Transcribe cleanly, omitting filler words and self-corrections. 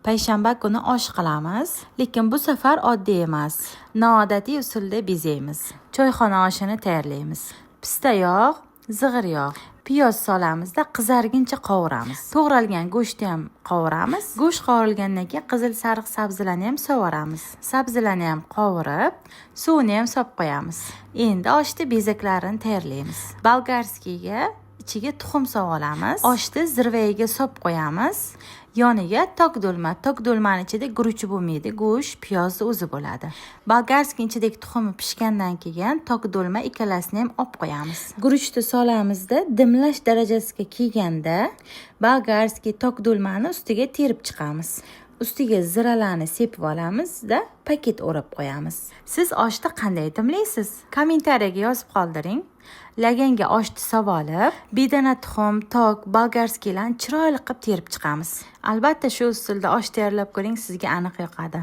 Payshanba kuni osh qilamiz, lekin bu safar oddiy emas. Noodatiy usulda bezaymiz. Choyxona oshini tayyorlaymiz. Pista yog', zig'ir yog', piyoz solamizda qizarguncha qovuramiz. To'g'ralgan go'shtni ham qovuramiz. Go'sht qovurilgandan keyin qizil sariq sabzilarni ham sovuramiz. Sabzilarni ham qovurib, suvini ham solib qo'yamiz. Endi oshni bezaklarini tayyorlaymiz. Bolgarskiyga ichiga tuxum solamiz. Oshni zirvayiga solib qo'yamiz. Yoniga tok do'lma. Tok do'lmani ichida guruch bo'lmaydi, go'sht, piyoz o'zi bo'ladi. Bolgarskiy ichidagi tuxumi pishgandan keyin tok do'lma ikkalasini ham olib qo'yamiz. Guruchni solamizda dimlash darajasiga kelganda bolgarskiy tok do'lmani ustiga terib chiqamiz. Ustiga ziralarni sepib olamizda paket o'rab qo'yamiz. Siz oshni qanday dimlaysiz? Kommentariyaga yozib qoldiring. Laganga oshni sovolib, bedana tuxum, tok, bolgarskiylarni chiroyli qilib terib chiqamiz. Albatta shu usulda osh tayyorlab ko'ring, sizga aniq yoqadi.